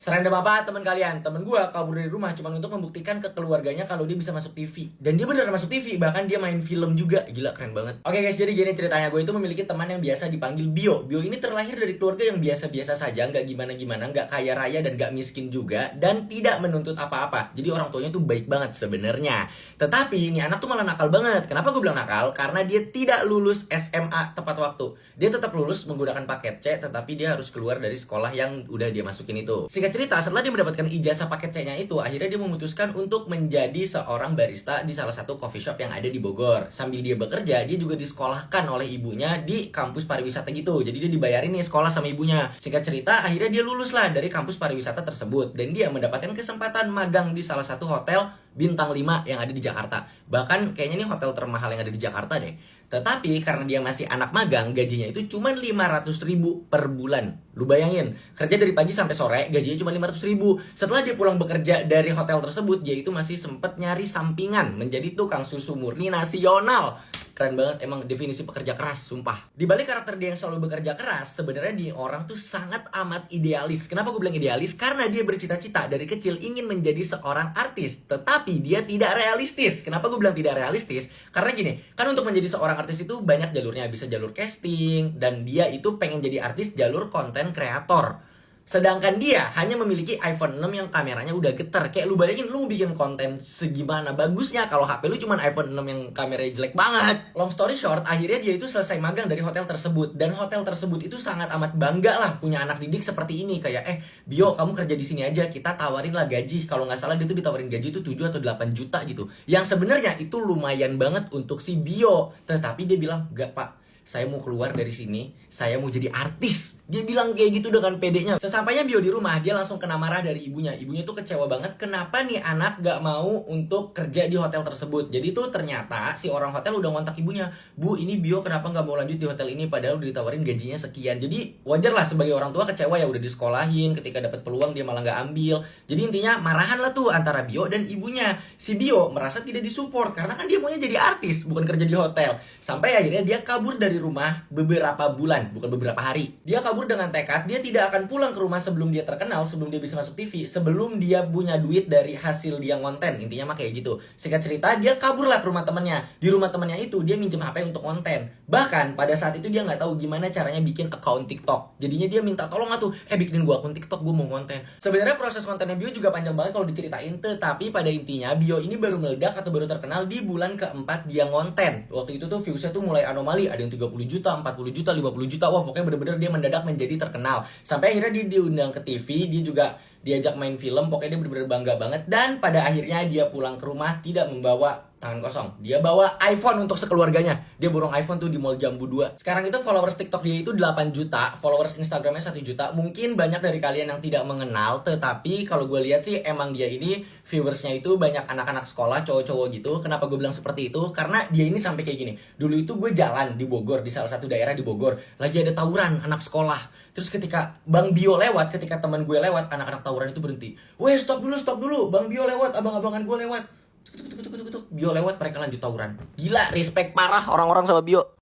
Serandom apa teman kalian? Temen gue kabur dari rumah cuma untuk membuktikan ke keluarganya kalau dia bisa masuk TV. Dan dia beneran masuk TV, bahkan dia main film juga. Gila, keren banget. Oke guys, jadi gini ceritanya. Gue itu memiliki teman yang biasa dipanggil Bio. Bio ini terlahir dari keluarga yang biasa-biasa saja, nggak gimana-gimana, nggak kaya raya dan nggak miskin juga, dan tidak menuntut apa-apa. Jadi orang tuanya tuh baik banget sebenarnya. Tetapi ini anak tuh malah nakal banget. Kenapa gue bilang nakal? Karena dia tidak lulus SMA tepat waktu. Dia tetap lulus menggunakan paket C, tetapi dia harus keluar dari sekolah yang udah dia masukin itu. Singkat cerita, setelah dia mendapatkan ijazah paket C-nya itu, akhirnya dia memutuskan untuk menjadi seorang barista di salah satu coffee shop yang ada di Bogor. Sambil dia bekerja, dia juga disekolahkan oleh ibunya di kampus pariwisata gitu. Jadi dia dibayarin nih sekolah sama ibunya. Singkat cerita, akhirnya dia lulus lah dari kampus pariwisata tersebut. Dan dia mendapatkan kesempatan magang di salah satu hotel bintang 5 yang ada di Jakarta. Bahkan kayaknya ini hotel termahal yang ada di Jakarta deh. Tetapi karena dia masih anak magang, gajinya itu cuma 500.000 per bulan. Lu bayangin, kerja dari pagi sampai sore, gajinya cuma 500.000. Setelah dia pulang bekerja dari hotel tersebut, dia itu masih sempet nyari sampingan menjadi tukang susu murni nasional. Keren banget, emang definisi pekerja keras, sumpah. Di balik karakter dia yang selalu bekerja keras, sebenarnya dia orang tuh sangat amat idealis. Kenapa gue bilang idealis? Karena dia bercita-cita dari kecil ingin menjadi seorang artis, tetapi dia tidak realistis. Kenapa gue bilang tidak realistis? Karena gini, kan untuk menjadi seorang artis itu banyak jalurnya. Bisa jalur casting, dan dia itu pengen jadi artis jalur konten kreator. Sedangkan dia hanya memiliki iPhone 6 yang kameranya udah getar. Kayak lu bayangin lu mau bikin konten segimana bagusnya kalau HP lu cuma iPhone 6 yang kameranya jelek banget. Long story short, akhirnya dia itu selesai magang dari hotel tersebut. Dan hotel tersebut itu sangat amat bangga lah punya anak didik seperti ini. Kayak, Bio, kamu kerja di sini aja, kita tawarin lah gaji. Kalau nggak salah dia tuh ditawarin gaji itu 7 atau 8 juta gitu. Yang sebenarnya itu lumayan banget untuk si Bio. Tetapi dia bilang, "Gak pak, saya mau keluar dari sini, saya mau jadi artis." Dia bilang kayak gitu dengan pedenya. Sesampainya Bio di rumah, dia langsung kena marah dari ibunya. Ibunya tuh kecewa banget, kenapa nih anak gak mau untuk kerja di hotel tersebut. Jadi tuh ternyata si orang hotel udah ngontak ibunya, "Bu, ini Bio kenapa gak mau lanjut di hotel ini, padahal udah ditawarin gajinya sekian." Jadi wajar lah sebagai orang tua kecewa ya, udah disekolahin, ketika dapat peluang dia malah gak ambil. Jadi intinya marahan lah tuh antara Bio dan ibunya. Si Bio merasa tidak disupport, karena kan dia maunya jadi artis, bukan kerja di hotel. Sampai akhirnya dia kabur dari rumah beberapa bulan, bukan beberapa hari. Dia kabur dengan tekad dia tidak akan pulang ke rumah sebelum dia terkenal, sebelum dia bisa masuk TV, sebelum dia punya duit dari hasil dia ngonten. Intinya mah kayak gitu. Singkat cerita, dia kaburlah ke rumah temannya. Di rumah temannya itu dia minjem HP untuk konten. Bahkan pada saat itu dia nggak tahu gimana caranya bikin account TikTok. Jadinya dia minta tolong atuh, bikinin gua akun TikTok, gua mau konten. Sebenarnya proses kontennya Bio juga panjang banget kalau diceritain, tetapi pada intinya Bio ini baru meledak atau baru terkenal di bulan keempat dia ngonten. Waktu itu tuh viewsnya tuh mulai anomali, ada yang 30 juta, 40 juta, 50 juta. Wah, pokoknya bener-bener dia mendadak menjadi terkenal. Sampai akhirnya dia diundang ke TV, dia juga diajak main film, pokoknya dia bener-bener bangga banget. Dan pada akhirnya dia pulang ke rumah tidak membawa tangan kosong. Dia bawa iPhone untuk sekeluarganya. Dia borong iPhone tuh di Mall Jambu 2. Sekarang itu followers TikTok dia itu 8 juta, followers Instagramnya 1 juta. Mungkin banyak dari kalian yang tidak mengenal, tetapi kalau gue lihat sih emang dia ini viewersnya itu banyak anak-anak sekolah, cowok-cowok gitu. Kenapa gue bilang seperti itu? Karena dia ini sampai kayak gini. Dulu itu gue jalan di Bogor, di salah satu daerah di Bogor, lagi ada tawuran anak sekolah. Terus ketika Bang Bio lewat, ketika teman gue lewat, anak-anak tawuran itu berhenti. "Weh, stop dulu, Bang Bio lewat, abang-abangan gue lewat." Bio lewat, mereka lanjut tawuran. Gila, respect parah orang-orang sama Bio.